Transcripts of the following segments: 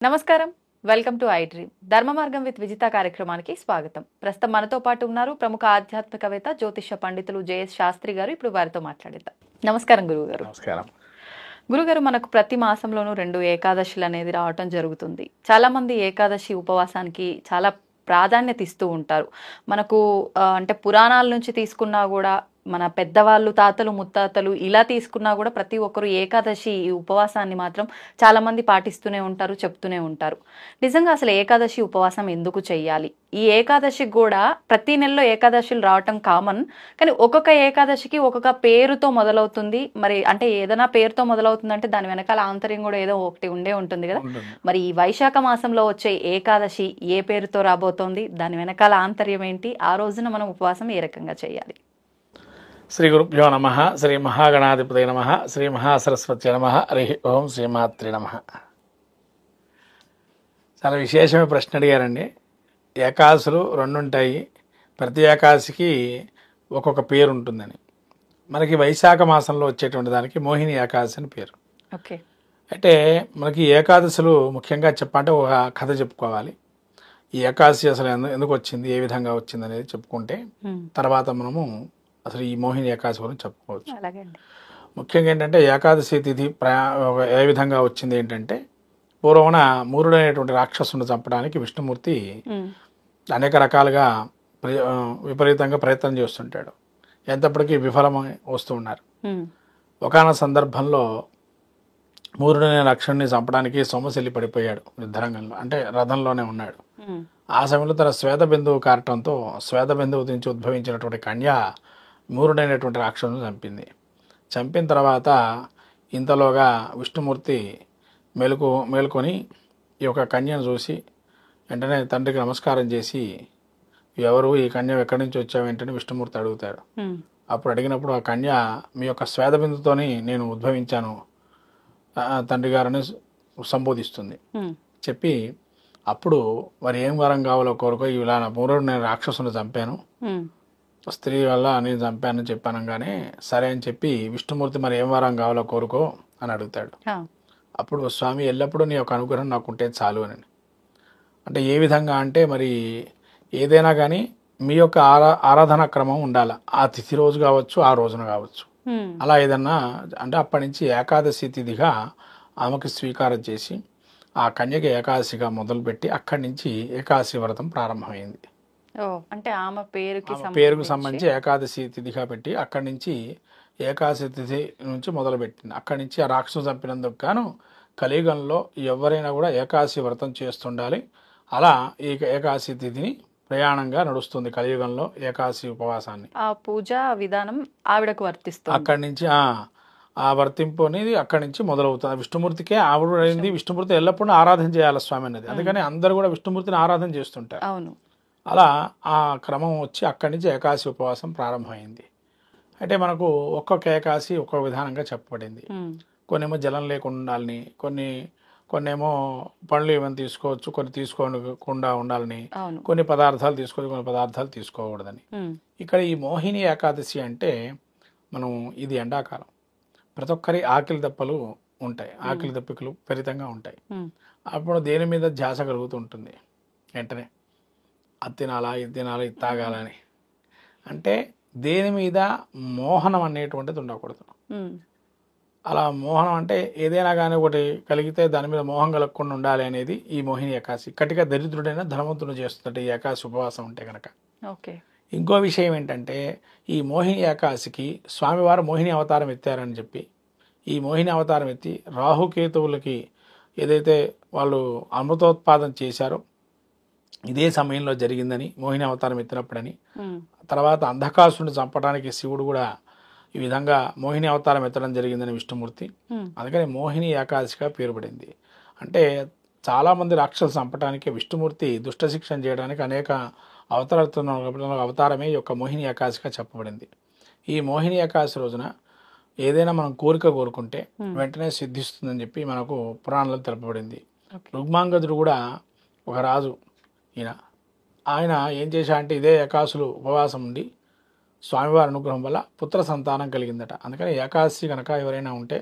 నమస్కారం. Welcome to I dream. ధర్మ మార్గం విత్ విజిత కార్యక్రమానికి స్వాగతం. ప్రస్తుతం మనతో పాటు ఉన్నారు ప్రముఖ ఆధ్యాత్మికవేత్త జ్యోతిష పండితులు జేఎస్ శాస్త్రి గారు. ఇప్పుడు వారితో మాట్లాడిద్దాం. నమస్కారం గురువుగారు. నమస్కారం. గురుగారు, మనకు ప్రతి మాసంలోనూ 2 ఏకాదశులు అనేది రావటం జరుగుతుంది. చాలా మంది ఏకాదశి ఉపవాసానికి చాలా ప్రాధాన్యత ఇస్తూ ఉంటారు. మనకు అంటే పురాణాల నుంచి తీసుకున్నా కూడా, మన పెద్దవాళ్ళు, తాతలు, ముత్తాతలు ఇలా తీసుకున్నా కూడా ప్రతి ఒక్కరు ఏకాదశి ఈ ఉపవాసాన్ని మాత్రం చాలా మంది పాటిస్తూనే ఉంటారు, చెప్తూనే ఉంటారు. నిజంగా అసలు ఏకాదశి ఉపవాసం ఎందుకు చెయ్యాలి? ఈ ఏకాదశికి కూడా ప్రతి నెలలో ఏకాదశులు రావటం కామన్, కానీ ఒక్కొక్క ఏకాదశికి ఒక్కొక్క పేరుతో మొదలవుతుంది. మరి అంటే ఏదైనా పేరుతో మొదలవుతుందంటే దాని వెనకాల ఆంతర్యం కూడా ఏదో ఒకటి ఉండే ఉంటుంది కదా. మరి ఈ వైశాఖ మాసంలో వచ్చే ఏకాదశి ఏ పేరుతో రాబోతోంది, దాని వెనకాల ఆంతర్యం ఏంటి, ఆ రోజున మనం ఉపవాసం ఏ రకంగా చేయాలి? శ్రీ గురుభ్యో నమ. శ్రీ మహాగణాధిపతి నమ. శ్రీ మహాసరస్వతి నమ. హరి ఓం శ్రీమాత్రి నమ. చాలా విశేషమైన ప్రశ్న అడిగారండి. ఏకాదశులు 2 ఉంటాయి. ప్రతి ఏకాదశికి ఒక్కొక్క పేరు ఉంటుందని. మనకి వైశాఖ మాసంలో వచ్చేటువంటి దానికి మోహిని ఏకాదశి అని పేరు. ఓకే. అంటే మనకి ఏకాదశులు ముఖ్యంగా చెప్పాలంటే ఒక కథ చెప్పుకోవాలి. ఈ ఏకాదశి అసలు ఎందుకు వచ్చింది, ఏ విధంగా వచ్చింది అనేది చెప్పుకుంటే తర్వాత మనము అసలు ఈ మోహిని ఏకాదశి గురించి చెప్పుకోవచ్చు. ముఖ్యంగా ఏంటంటే ఏకాదశి తిథి ఏ విధంగా వచ్చింది ఏంటంటే, పూర్వమున మూరుడు అనేటువంటి రాక్షసుని చంపడానికి విష్ణుమూర్తి అనేక రకాలుగా విపరీతంగా ప్రయత్నం చేస్తుంటాడు. ఎంతప్పటికీ విఫలమై వస్తూ ఉన్నారు. ఒకానొక సందర్భంలో మూరుడు అనే రాక్షసుని చంపడానికి సొమ్మసిల్లి పడిపోయాడు యుద్ధరంగంలో, అంటే రథంలోనే ఉన్నాడు. ఆ సమయంలో తన శ్వేతబిందువు కారటంతో శ్వేతబిందువు నుంచి ఉద్భవించినటువంటి కన్య మూరుడైనటువంటి రాక్షసుని చంపింది. చంపిన తర్వాత ఇంతలోగా విష్ణుమూర్తి మేలుకొని ఈ యొక్క కన్యను చూసి వెంటనే తండ్రికి నమస్కారం చేసి, ఎవరు ఈ కన్య ఎక్కడి నుంచి వచ్చావు ఏంటని విష్ణుమూర్తి అడుగుతాడు. అప్పుడు అడిగినప్పుడు ఆ కన్య, మీ యొక్క శ్వేతబిందుతోని నేను ఉద్భవించాను తండ్రి గారని సంబోధిస్తుంది. చెప్పి అప్పుడు మరి ఏం వరం కావాలో కోరుకో, ఇలా మూరుడు నేను రాక్షసుని చంపాను, స్త్రీ వల్ల నేను చంపానని చెప్పానంగానే సరే అని చెప్పి విష్ణుమూర్తి మరి ఏం వరం కావాలో కోరుకో అని అడుగుతాడు. అప్పుడు స్వామి, ఎల్లప్పుడూ నీ యొక్క అనుగ్రహం నాకు ఉంటే చాలు అని. అంటే ఏ విధంగా అంటే, మరి ఏదైనా కానీ మీ యొక్క ఆరాధన క్రమం ఉండాలి. ఆ తిథి రోజు కావచ్చు, ఆ రోజున కావచ్చు. అలా ఏదన్నా అంటే అప్పటి నుంచి ఏకాదశి తిథిగా ఆమెకు స్వీకారం చేసి ఆ కన్యకి ఏకాదశిగా మొదలుపెట్టి అక్కడి నుంచి ఏకాదశి వ్రతం ప్రారంభమైంది. అంటే ఆమె పేరుకు సంబంధించి ఏకాదశి తిథిగా పెట్టి అక్కడి నుంచి ఏకాదశి తిథి నుంచి మొదలుపెట్టింది. అక్కడి నుంచి ఆ రాక్షసు చంపినందుకు గాను కలియుగంలో ఎవరైనా కూడా ఏకాదశి వ్రతం చేస్తుండాలి. అలా ఈ ఏకాదశి తిథిని ప్రయాణంగా నడుస్తుంది కలియుగంలో ఏకాదశి ఉపవాసాన్ని. ఆ పూజా విధానం ఆవిడకు వర్తిస్తుంది. అక్కడి నుంచి ఆ వర్తింపు అనేది అక్కడి నుంచి మొదలవుతుంది. విష్ణుమూర్తికే ఆవిడ అయింది. విష్ణుమూర్తి ఎల్లప్పుడూ ఆరాధన చేయాలి స్వామి అనేది. అందుకని అందరూ కూడా విష్ణుమూర్తిని ఆరాధన చేస్తుంటారు. అవును. అలా ఆ క్రమం వచ్చి అక్కడి నుంచి ఏకాదశి ఉపవాసం ప్రారంభమైంది. అంటే మనకు ఒక్కొక్క ఏకాదశి ఒక్కొక్క విధానంగా చెప్పబడింది. కొన్నేమో జలం లేకుండా ఉండాలని, కొన్నేమో పండ్లు ఏమైనా తీసుకోవచ్చు, కొన్ని తీసుకోకుండా ఉండాలని, కొన్ని పదార్థాలు తీసుకోవచ్చు, కొన్ని పదార్థాలు తీసుకోకూడదని. ఇక్కడ ఈ మోహిని ఏకాదశి అంటే మనం ఇది ఎండాకాలం, ప్రతి ఒక్కరి ఆకలి దప్పలు ఉంటాయి, ఆకలి దప్పికలు విపరీతంగా ఉంటాయి. అప్పుడు దేని మీద ధ్యాస కలుగుతూ ఉంటుంది. వెంటనే అది తినాలా, ఇది తినాలా, ఇది తాగాలని, అంటే దేని మీద మోహనం అనేటువంటిది ఉండకూడదు. అలా మోహనం అంటే ఏదైనా కానీ ఒకటి కలిగితే దాని మీద మోహం కలగకుండా ఉండాలి అనేది ఈ మోహిని ఏకాదశి. కటిగా దరిద్రుడైన ధనవంతుడు చేస్తుంటే ఈ ఏకాదశి ఉపవాసం ఉంటే కనుక. ఇంకో విషయం ఏంటంటే, ఈ మోహిని ఏకాదశికి స్వామివారు మోహిని అవతారం ఎత్తారని చెప్పి, ఈ మోహిని అవతారం ఎత్తి రాహుకేతువులకి ఏదైతే వాళ్ళు అమృతోత్పాదన చేశారో ఇదే సమయంలో జరిగిందని, మోహిని అవతారం ఎత్తినప్పుడని. తర్వాత అంధకాసురుని చంపడానికి శివుడు కూడా ఈ విధంగా మోహిని అవతారం ఎత్తడం జరిగిందని విష్ణుమూర్తి. అందుకని మోహిని ఏకాదశిగా పేరు పడింది. అంటే చాలామంది రాక్షసులు చంపడానికి విష్ణుమూర్తి దుష్ట శిక్షణ చేయడానికి అనేక అవతారమే ఈ యొక్క మోహిని ఏకాదశిగా చెప్పబడింది. ఈ మోహిని ఏకాదశి రోజున ఏదైనా మనం కోరిక కోరుకుంటే వెంటనే సిద్ధిస్తుందని చెప్పి మనకు పురాణాలు తెలపబడింది. రుగ్మాంగదుడు కూడా ఒక రాజు, ఆయన ఏం చేశా అంటే ఇదే ఏకాదశులు ఉపవాసం ఉండి స్వామివారి అనుగ్రహం వల్ల పుత్ర సంతానం కలిగిందట. అందుకని ఏకాదశి కనుక ఎవరైనా ఉంటే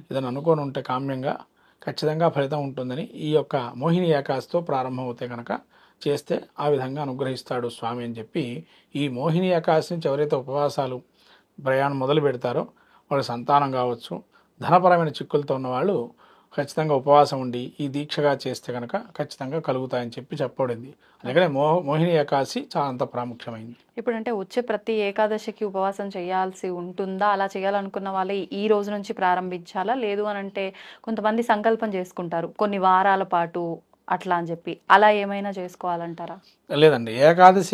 ఏదైనా అనుకోని ఉంటే కామ్యంగా ఖచ్చితంగా ఫలితం ఉంటుందని ఈ యొక్క మోహిని ఏకాదశితో ప్రారంభమవుతే కనుక చేస్తే ఆ విధంగా అనుగ్రహిస్తాడు స్వామి అని చెప్పి ఈ మోహిని ఏకాదశి నుంచి ఎవరైతే ఉపవాసాలు ప్రయాణం మొదలు పెడతారో వాళ్ళ సంతానం కావచ్చు, ధనపరమైన చిక్కులతో ఉన్నవాళ్ళు ఖచ్చితంగా ఉపవాసం ఉండి ఈ దీక్షగా చేస్తే కనుక ఖచ్చితంగా కలుగుతాయని చెప్పి చెప్పబడింది. అందుకనే మోహిని ఏకాదశి చాలా అంత ప్రాముఖ్యమైంది. ఇప్పుడు అంటే వచ్చే ప్రతి ఏకాదశికి ఉపవాసం చేయాల్సి ఉంటుందా? అలా చేయాలనుకున్న వాళ్ళు ఈ రోజు నుంచి ప్రారంభించాలా? లేదు అని అంటే కొంతమంది సంకల్పం చేసుకుంటారు కొన్ని వారాల పాటు అట్లా అని చెప్పి, అలా ఏమైనా చేసుకోవాలంటారా? లేదండి, ఏకాదశి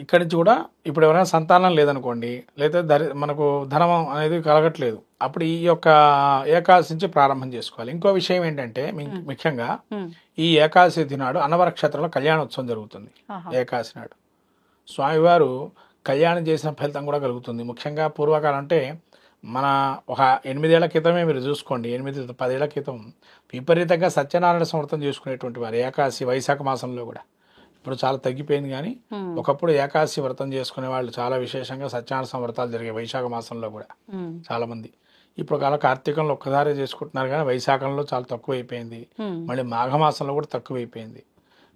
ఇక్కడి నుంచి కూడా ఇప్పుడు ఎవరైనా సంతానం లేదనుకోండి, లేదా మనకు ధనం అనేది కలగట్లేదు, అప్పుడు ఈ యొక్క ఏకాదశి నుంచి ప్రారంభం చేసుకోవాలి. ఇంకో విషయం ఏంటంటే ముఖ్యంగా ఈ ఏకాదశి దినాడు అన్నవర క్షేత్రంలో కళ్యాణోత్సవం జరుగుతుంది. ఏకాదశి నాడు స్వామివారు కళ్యాణం చేసిన ఫలితం కూడా కలుగుతుంది. ముఖ్యంగా పూర్వకాలం అంటే మన ఒక 8 ఏళ్ల క్రితమే మీరు చూసుకోండి, 8-10 ఏళ్ల క్రితం విపరీతంగా సత్యనారాయణ వ్రతం చేసుకునేటువంటి వారు ఏకాదశి వైశాఖ మాసంలో కూడా. ఇప్పుడు చాలా తగ్గిపోయింది, కానీ ఒకప్పుడు ఏకాదశి వ్రతం చేసుకునే వాళ్ళు చాలా విశేషంగా సత్యనారాయణ వ్రతాలు జరిగాయి వైశాఖ మాసంలో కూడా చాలా మంది. ఇప్పుడు కాలం కార్తీకంలో ఒక్కసారి చేసుకుంటున్నారు, కానీ వైశాఖంలో చాలా తక్కువ అయిపోయింది. మళ్ళీ మాఘమాసంలో కూడా తక్కువైపోయింది.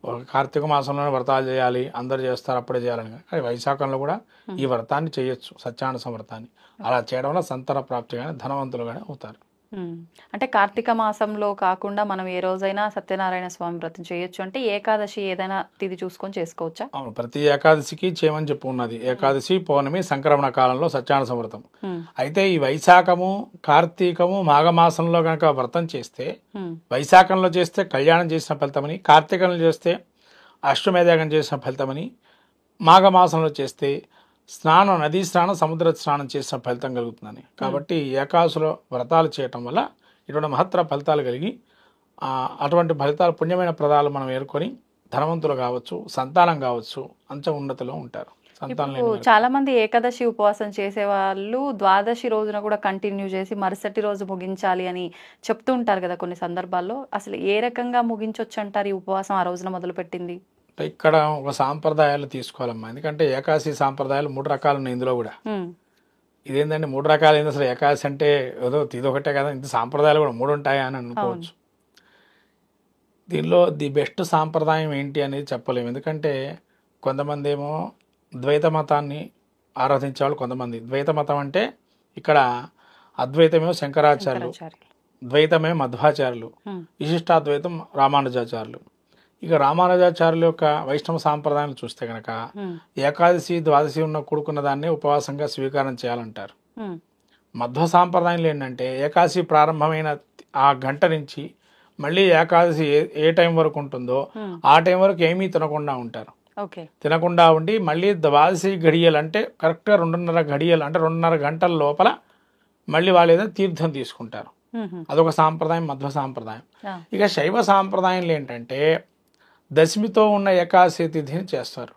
ఒక కార్తీక మాసంలోనే వ్రతాలు చేయాలి, అందరు చేస్తారు అప్పుడే చేయాలని, కానీ వైశాఖంలో కూడా ఈ వ్రతాన్ని చేయొచ్చు, సత్యనారాయణ వ్రతాన్ని. అలా చేయడం వల్ల సంతాన ప్రాప్తి కానీ ధనవంతులు కానీ అవుతారు. అంటే కార్తీక మాసంలో కాకుండా మనం ఏ రోజైనా సత్యనారాయణ స్వామి వ్రతం చేయొచ్చు అంటే ఏకాదశి ఏదైనా తిథి చూసుకొని చేసుకోవచ్చా? అవును, ప్రతి ఏకాదశికి చేయమని చెప్పు ఉన్నది. ఏకాదశి, పౌర్ణమి, సంక్రమణ కాలంలో సత్యనారాయణ వ్రతం. అయితే ఈ వైశాఖము, కార్తీకము, మాఘమాసంలో కనుక వ్రతం చేస్తే, వైశాఖంలో చేస్తే కళ్యాణం చేసిన ఫలితమని, కార్తీకంలో చేస్తే అశ్వమేధయాగం చేసిన ఫలితమని, మాఘమాసంలో చేస్తే స్నానం, నదీ స్నానం, సముద్ర స్నానం చేసిన ఫలితం కలుగుతుందని. కాబట్టి ఏకాదశిలో వ్రతాలు చేయటం వల్ల ఇటువంటి మహత్తర ఫలితాలు కలిగి అటువంటి ఫలితాలు పుణ్యమైన ప్రదాలు మనం ఏర్కొని ధనవంతులు కావచ్చు, సంతానం కావచ్చు, అంచ ఉన్నతిలో ఉంటారు. సంతానం చాలా మంది ఏకాదశి ఉపవాసం చేసే వాళ్ళు ద్వాదశి రోజున కూడా కంటిన్యూ చేసి మరుసటి రోజు ముగించాలి అని చెప్తూ ఉంటారు కదా కొన్ని సందర్భాల్లో. అసలు ఏ రకంగా ముగించవచ్చు అంటారు ఈ ఉపవాసం ఆ రోజున మొదలు పెట్టింది? ఇక్కడ ఒక సాంప్రదాయాలు తీసుకోవాలమ్మా, ఎందుకంటే ఏకాదశి సాంప్రదాయాలు 3 రకాలు ఉన్నాయి ఇందులో కూడా. ఇదేంటంటే 3 రకాలు ఏంది, అసలు ఏకాదశి అంటే ఏదో ఇదొకటే కదా, ఇంత సాంప్రదాయాలు కూడా 3 ఉంటాయా అని అనుకోవచ్చు. దీనిలో ది బెస్ట్ సాంప్రదాయం ఏంటి అనేది చెప్పలేము. ఎందుకంటే కొంతమంది ఏమో ద్వైత మతాన్ని ఆరాధించేవాళ్ళు, కొంతమంది ద్వైత మతం అంటే ఇక్కడ అద్వైతమేమో శంకరాచార్యులు, ద్వైతమేమో మధ్వాచార్యులు, విశిష్టాద్వైతం రామానుజాచార్యులు. ఇక రామానుజాచార్యుల యొక్క వైష్ణవ సాంప్రదాయాలు చూస్తే కనుక ఏకాదశి, ద్వాదశి కూడుకున్న దాన్ని ఉపవాసంగా స్వీకారం చేయాలంటారు. మధ్వ సాంప్రదాయంలో ఏంటంటే ఏకాదశి ప్రారంభమైన ఆ గంట నుంచి మళ్ళీ ఏకాదశి ఏ టైం వరకు ఉంటుందో ఆ టైం వరకు ఏమీ తినకుండా ఉంటారు. తినకుండా ఉండి మళ్ళీ ద్వాదశి గడియలు అంటే కరెక్ట్గా 2:30 గడియలు అంటే 2:30 గంటల లోపల మళ్ళీ వాళ్ళు ఏదైనా తీర్థం తీసుకుంటారు. అదొక సాంప్రదాయం, మధ్వ సాంప్రదాయం. ఇక శైవ సాంప్రదాయంలో ఏంటంటే దశమితో ఉన్న ఏకాదశి తిథిని చేస్తారు,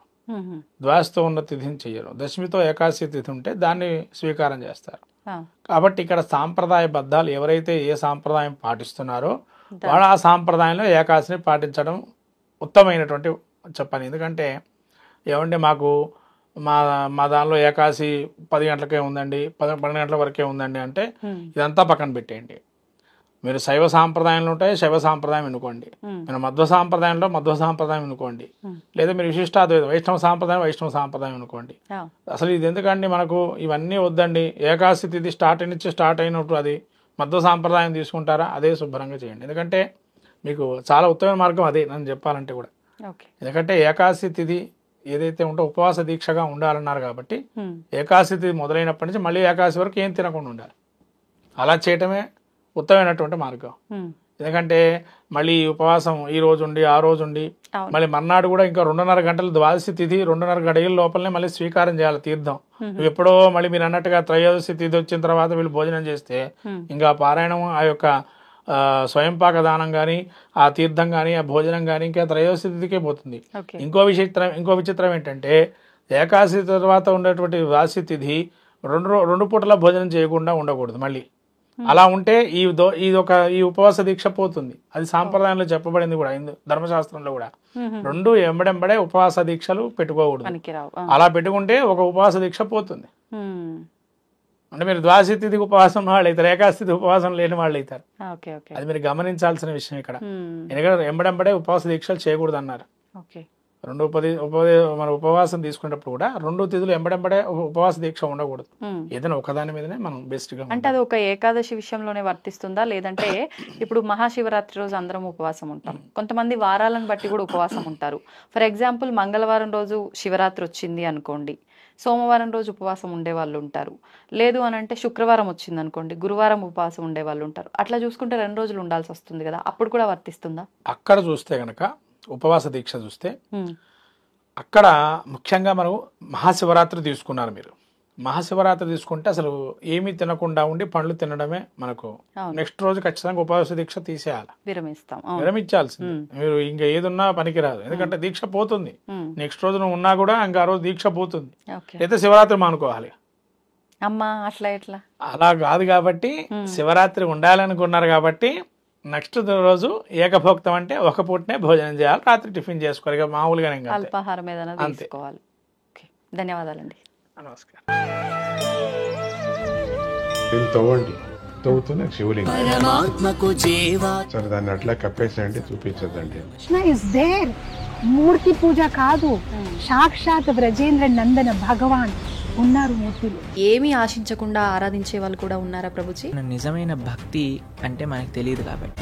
ద్వాదశితో ఉన్న తిథిని చెయ్యరు. దశమితో ఏకాదశి తిథి ఉంటే దాన్ని స్వీకారం చేస్తారు. కాబట్టి ఇక్కడ సాంప్రదాయ బద్ధాలు ఎవరైతే ఏ సాంప్రదాయం పాటిస్తున్నారో వాళ్ళు ఆ సాంప్రదాయంలో ఏకాదశిని పాటించడం ఉత్తమమైనటువంటి చెప్పని. ఎందుకంటే ఏమంటే మాకు మా దానిలో ఏకాదశి 10 గంటలకే ఉందండి, 12 గంటల వరకే ఉందండి అంటే ఇదంతా పక్కన పెట్టేయండి. మీరు శైవ సాంప్రదాయంలో ఉంటాయి, శైవ సాంప్రదాయం ఎన్నుకోండి. మీరు మధ్వ సాంప్రదాయంలో మధ్వ సాంప్రదాయం ఎన్నుకోండి, లేదా మీరు విశిష్టాద్వైతం వైష్ణవ సాంప్రదాయం ఎన్నుకోండి. అసలు ఇది ఎందుకండి మనకు ఇవన్నీ వద్దండి, ఏకాదశి తిథి స్టార్ట్ అయినట్టు అది మధ్వ సాంప్రదాయం తీసుకుంటారా, అదే శుభ్రంగా చేయండి. ఎందుకంటే మీకు చాలా ఉత్తమమైన మార్గం అదే నన్ను చెప్పాలంటే కూడా. ఎందుకంటే ఏకాదశి తిథి ఏదైతే ఉంటో ఉపవాస దీక్షగా ఉండాలన్నారు కాబట్టి ఏకాదశి తిథి మొదలైనప్పటి నుంచి మళ్ళీ ఏకాదశి వరకు ఏం తినకుండా ఉండాలి. అలా చేయటమే ఉత్తమమైనటువంటి మార్గం. ఎందుకంటే మళ్ళీ ఉపవాసం ఈ రోజు ఉండి ఆ రోజు ఉండి మళ్ళీ మర్నాడు కూడా ఇంకా 2:30 గంటలు ద్వాదశి తిథి 2:30 గడియల లోపలనే మళ్ళీ స్వీకారం చేయాలి తీర్థం. ఎప్పుడో మళ్ళీ మీరు అన్నట్టుగా త్రయోదశి తిథి వచ్చిన తర్వాత వీళ్ళు భోజనం చేస్తే ఇంకా పారాయణం, ఆ యొక్క స్వయంపాక దానం కానీ, ఆ తీర్థం కానీ, ఆ భోజనం కానీ ఇంకా త్రయోదశి తిథికే పోతుంది. ఇంకో విచిత్రం ఏంటంటే ఏకాదశి తర్వాత ఉండేటువంటి ద్వాదశి తిథి 2 పూటల భోజనం చేయకుండా ఉండకూడదు. మళ్ళీ అలా ఉంటే ఈ ఉపవాస దీక్ష పోతుంది. అది సాంప్రదాయంలో చెప్పబడింది కూడా, ధర్మశాస్త్రంలో కూడా. 2 ఎంబడెంబడే ఉపవాస దీక్షలు పెట్టుకోకూడదు. అలా పెట్టుకుంటే ఒక ఉపవాస దీక్ష పోతుంది. అంటే మీరు ద్వాదశి తిథికి ఉపవాసం ఉన్న వాళ్ళు అవుతారు, ఏకాదశి తిథి ఉపవాసం లేని వాళ్ళు అవుతారు. Okay okay. అది మీరు గమనించాల్సిన విషయం ఇక్కడ. ఎందుకంటే ఎంబడెంబడే ఉపవాస దీక్షలు చేయకూడదు అన్నారు. ఓకే. మన ఉపవాసం తీసుకునేటప్పుడు కూడా 2 తిథులు ఎంబడెంబడే ఉపవాస దీక్ష ఉండకూడదు. ఏదైనా ఒకదాని మీదనే మనం బెస్ట్ గా. అంటే అది ఒక ఏకాదశి విషయంలోనే వర్తిస్తుందా, లేదంటే ఇప్పుడు మహాశివరాత్రి రోజు అందరం ఉపవాసం ఉంటాం, కొంతమంది వారాలను బట్టి కూడా ఉపవాసం ఉంటారు. ఫర్ ఎగ్జాంపుల్ మంగళవారం రోజు శివరాత్రి వచ్చింది అనుకోండి, సోమవారం రోజు ఉపవాసం ఉండే వాళ్ళు ఉంటారు. లేదు అని అంటే శుక్రవారం వచ్చింది అనుకోండి, గురువారం ఉపవాసం ఉండే వాళ్ళు ఉంటారు. అట్లా చూసుకుంటే 2 రోజులు ఉండాల్సి వస్తుంది కదా, అప్పుడు కూడా వర్తిస్తుందా? అక్కడ చూస్తే గనక ఉపవాస దీక్ష చూస్తే అక్కడ ముఖ్యంగా మనం మహాశివరాత్రి తీసుకున్నారు. మీరు మహాశివరాత్రి తీసుకుంటే అసలు ఏమీ తినకుండా ఉండి పండ్లు తినడమే మనకు. నెక్స్ట్ రోజు ఖచ్చితంగా ఉపవాస దీక్ష తీసేయాలి, విరమించాల్సింది. మీరు ఇంకా ఏదున్నా పనికిరాదు, ఎందుకంటే దీక్ష పోతుంది. నెక్స్ట్ రోజు నువ్వు ఉన్నా కూడా ఇంకా ఆ రోజు దీక్ష పోతుంది. అయితే శివరాత్రి మానుకోవాలి. అమ్మా అట్లా ఎట్లా? అలా కాదు కాబట్టి శివరాత్రి ఉండాలనుకున్నారు కాబట్టి నెక్స్ట్ రోజు ఏకభోక్తం అంటే ఒక పూటనే భోజనం చేయాలి, రాత్రి టిఫిన్ చేసుకోవాలి, ఇక మామూలుగానే అల్పాహారం ఏదైనా తీసుకోవాలి. ధన్యవాదాలండి. నమస్కారం. తవ్వండి, తవ్వుతూనే శివలింగం సరే దాన్ని అట్లా కప్పేసేయండి, చూపించదండి. మూర్తి పూజ కాదు, సాక్షాత్ బ్రజేంద్ర నందన భగవాన్ ఉన్నారు మూర్తులు. ఏమీ ఆశించకుండా ఆరాధించే వాళ్ళు కూడా ఉన్నారా ప్రభుజీ? నిజమైన భక్తి అంటే మనకు తెలియదు కాబట్టి